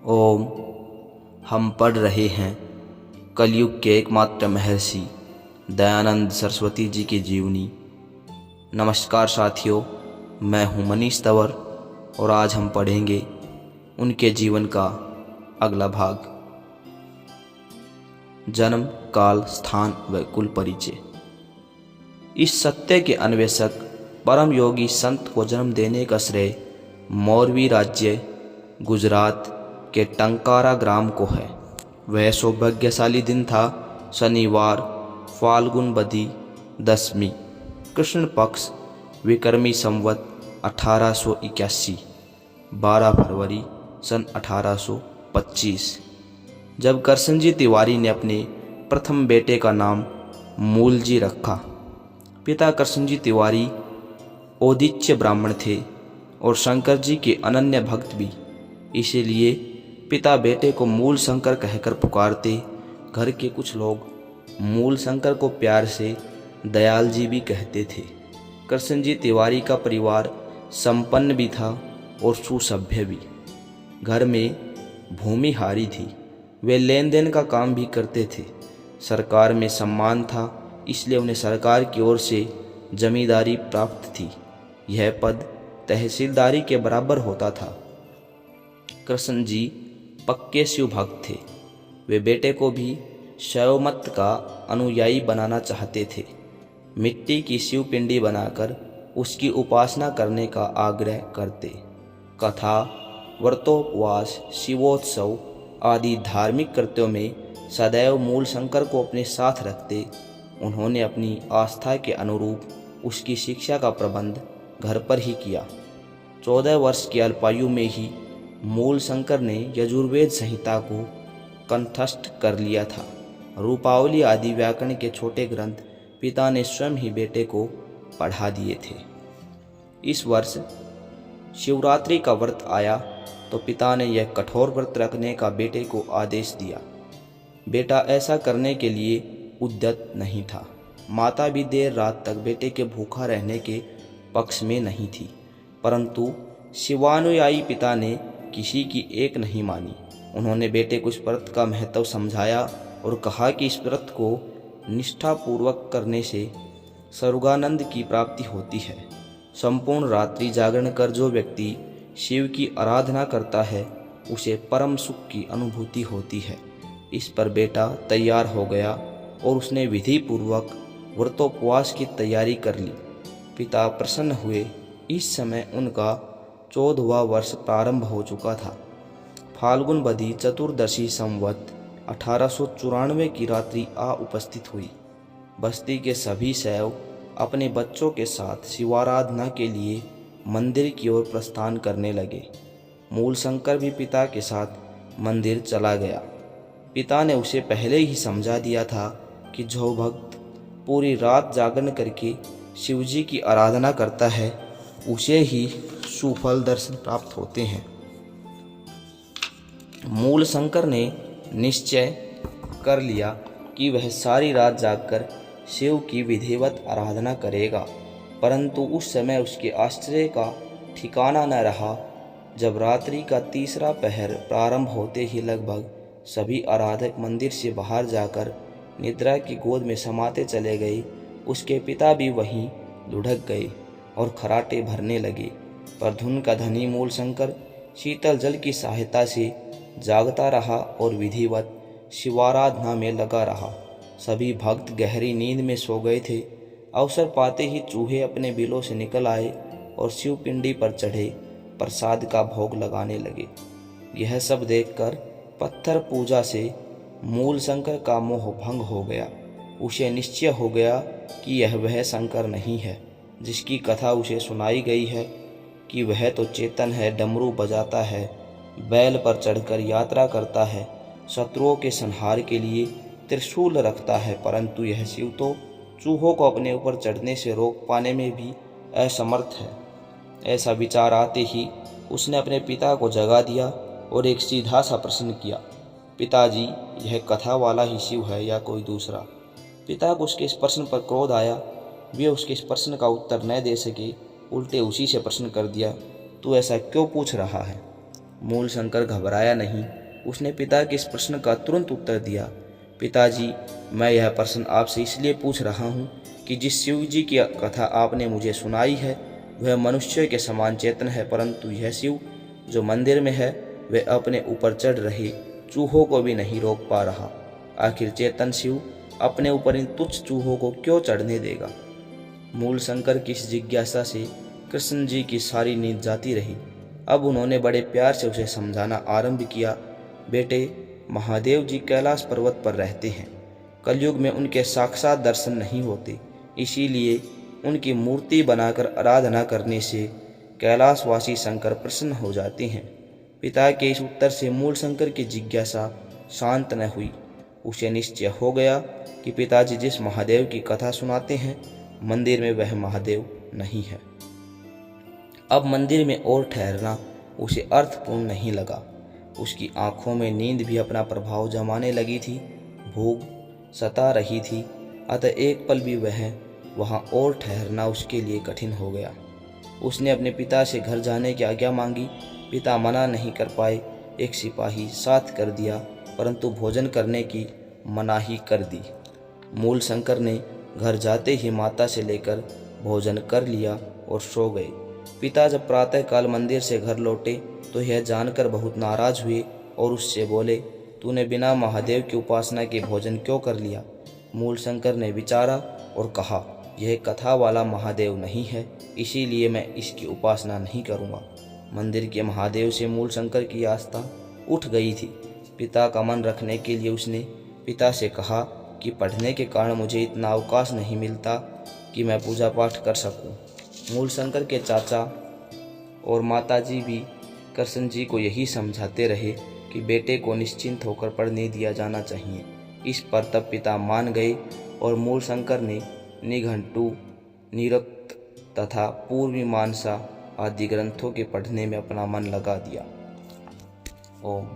ओम। हम पढ़ रहे हैं कलयुग के एकमात्र महर्षि दयानंद सरस्वती जी की जीवनी। नमस्कार साथियों, मैं हूं मनीष तंवर और आज हम पढ़ेंगे उनके जीवन का अगला भाग। जन्म, काल, स्थान व कुल परिचय। इस सत्य के अन्वेषक परम योगी संत को जन्म देने का श्रेय मौर्वी राज्य गुजरात के टंकारा ग्राम को है। वह सौभाग्यशाली दिन था शनिवार, फाल्गुन बदी दसवीं, कृष्ण पक्ष, विक्रमी संवत 1881, 12 फरवरी सन 1825, जब करसनजी तिवारी ने अपने प्रथम बेटे का नाम मूलजी रखा। पिता करसनजी तिवारी औदिच्य ब्राह्मण थे और शंकर जी के अनन्य भक्त भी, इसीलिए पिता बेटे को मूल शंकर कहकर पुकारते। घर के कुछ लोग मूल शंकर को प्यार से दयाल जी भी कहते थे। करसनजी तिवारी का परिवार संपन्न भी था और सुसभ्य भी। घर में भूमिहारी थी, वे लेन देन का काम भी करते थे। सरकार में सम्मान था, इसलिए उन्हें सरकार की ओर से जमींदारी प्राप्त थी। यह पद तहसीलदारी के बराबर होता था। कृष्ण जी पक्के शिव भक्त थे। वे बेटे को भी शैव मत का अनुयायी बनाना चाहते थे। मिट्टी की शिव पिंडी बनाकर उसकी उपासना करने का आग्रह करते। कथा, व्रतोपवास, शिवोत्सव आदि धार्मिक कृत्यों में सदैव मूल शंकर को अपने साथ रखते। उन्होंने अपनी आस्था के अनुरूप उसकी शिक्षा का प्रबंध घर पर ही किया। 14 वर्ष की अल्पायु में ही मूल शंकर ने यजुर्वेद संहिता को कंठस्थ कर लिया था। रूपावली आदि व्याकरण के छोटे ग्रंथ पिता ने स्वयं ही बेटे को पढ़ा दिए थे। इस वर्ष शिवरात्रि का व्रत आया तो पिता ने यह कठोर व्रत रखने का बेटे को आदेश दिया। बेटा ऐसा करने के लिए उद्यत नहीं था। माता भी देर रात तक बेटे के भूखा रहने के पक्ष में नहीं थी, परंतु शिवानुयायी पिता ने किसी की एक नहीं मानी। उन्होंने बेटे को इस व्रत का महत्व समझाया और कहा कि इस व्रत को निष्ठापूर्वक करने से स्वर्गानंद की प्राप्ति होती है। संपूर्ण रात्रि जागरण कर जो व्यक्ति शिव की आराधना करता है उसे परम सुख की अनुभूति होती है। इस पर बेटा तैयार हो गया और उसने विधि पूर्वक व्रतोपवास की तैयारी कर ली। पिता प्रसन्न हुए। इस समय उनका 14वां वर्ष प्रारंभ हो चुका था। फाल्गुन बदी चतुर्दशी संवत 1894 की रात्रि आ उपस्थित हुई। बस्ती के सभी शैव अपने बच्चों के साथ शिवाराधना के लिए मंदिर की ओर प्रस्थान करने लगे। मूल शंकर भी पिता के साथ मंदिर चला गया। पिता ने उसे पहले ही समझा दिया था कि जो भक्त पूरी रात जागरण करके शिवजी की आराधना करता है उसे ही सुफल दर्शन प्राप्त होते हैं। मूल शंकर ने निश्चय कर लिया कि वह सारी रात जागकर शिव की विधिवत आराधना करेगा, परंतु उस समय उसके आश्चर्य का ठिकाना न रहा जब रात्रि का तीसरा पहर प्रारंभ होते ही लगभग सभी आराधक मंदिर से बाहर जाकर निद्रा की गोद में समाते चले गए। उसके पिता भी वहीं लुढ़क गए और खराटे भरने लगे, पर धुन का धनी मूल शंकर शीतल जल की सहायता से जागता रहा और विधिवत शिवाराधना में लगा रहा। सभी भक्त गहरी नींद में सो गए थे। अवसर पाते ही चूहे अपने बिलों से निकल आए और शिव पिंडी पर चढ़े प्रसाद का भोग लगाने लगे। यह सब देखकर पत्थर पूजा से मूल शंकर का मोह भंग हो गया। उसे निश्चय हो गया कि यह वह शंकर नहीं है जिसकी कथा उसे सुनाई गई है कि वह तो चेतन है, डमरू बजाता है, बैल पर चढ़कर यात्रा करता है, शत्रुओं के संहार के लिए त्रिशूल रखता है, परंतु यह शिव तो चूहों को अपने ऊपर चढ़ने से रोक पाने में भी असमर्थ है। ऐसा विचार आते ही उसने अपने पिता को जगा दिया और एक सीधा सा प्रश्न किया, पिताजी, यह कथा वाला ही शिव है या कोई दूसरा? पिता को उसके इस प्रश्न पर क्रोध आया। वे उसके इस प्रश्न का उत्तर न दे सके, उल्टे उसी से प्रश्न कर दिया, तू ऐसा क्यों पूछ रहा है? मूल शंकर घबराया नहीं। उसने पिता के इस प्रश्न का तुरंत उत्तर दिया। पिताजी, मैं यह प्रश्न आपसे इसलिए पूछ रहा हूँ कि जिस शिव जी की कथा आपने मुझे सुनाई है वह मनुष्य के समान चेतन है, परंतु यह शिव जो मंदिर में है वह अपने ऊपर चढ़ रहे चूहों को भी नहीं रोक पा रहा। आखिर चेतन शिव अपने ऊपर इन तुच्छ चूहों को क्यों चढ़ने देगा? मूल शंकर की इस जिज्ञासा से कृष्ण जी की सारी नींद जाती रही। अब उन्होंने बड़े प्यार से उसे समझाना आरंभ किया। बेटे, महादेव जी कैलाश पर्वत पर रहते हैं। कलयुग में उनके साक्षात दर्शन नहीं होते, इसीलिए उनकी मूर्ति बनाकर आराधना करने से कैलाशवासी शंकर प्रसन्न हो जाते हैं। पिता के इस उत्तर से मूल शंकर की जिज्ञासा शांत न हुई। उसे निश्चय हो गया कि पिताजी जिस महादेव की कथा सुनाते हैं मंदिर में वह महादेव नहीं है। अब मंदिर में और ठहरना उसे अर्थपूर्ण नहीं लगा। उसकी आंखों में नींद भी अपना प्रभाव जमाने लगी थी। भूख सता रही थी, अतः एक पल भी वहाँ और ठहरना उसके लिए कठिन हो गया। उसने अपने पिता से घर जाने की आज्ञा मांगी। पिता मना नहीं कर पाए। एक सिपाही साथ कर दिया, परंतु भोजन करने की मनाही कर दी। मूल शंकर ने घर जाते ही माता से लेकर भोजन कर लिया और सो गए। पिता जब प्रातःकाल मंदिर से घर लौटे तो यह जानकर बहुत नाराज हुए और उससे बोले, तूने बिना महादेव की उपासना के भोजन क्यों कर लिया? मूल शंकर ने विचारा और कहा, यह कथा वाला महादेव नहीं है, इसीलिए मैं इसकी उपासना नहीं करूँगा। मंदिर के महादेव से मूल शंकर की आस्था उठ गई थी। पिता का मन रखने के लिए उसने पिता से कहा कि पढ़ने के कारण मुझे इतना अवकाश नहीं मिलता कि मैं पूजा पाठ कर सकूं। मूल शंकर के चाचा और माताजी भी कृष्ण जी को यही समझाते रहे कि बेटे को निश्चिंत होकर पढ़ने दिया जाना चाहिए। इस पर तब पिता मान गए और मूल शंकर ने निघंटु, निरुक्त तथा पूर्वमीमांसा आदि ग्रंथों के पढ़ने में अपना मन लगा दिया। ओम।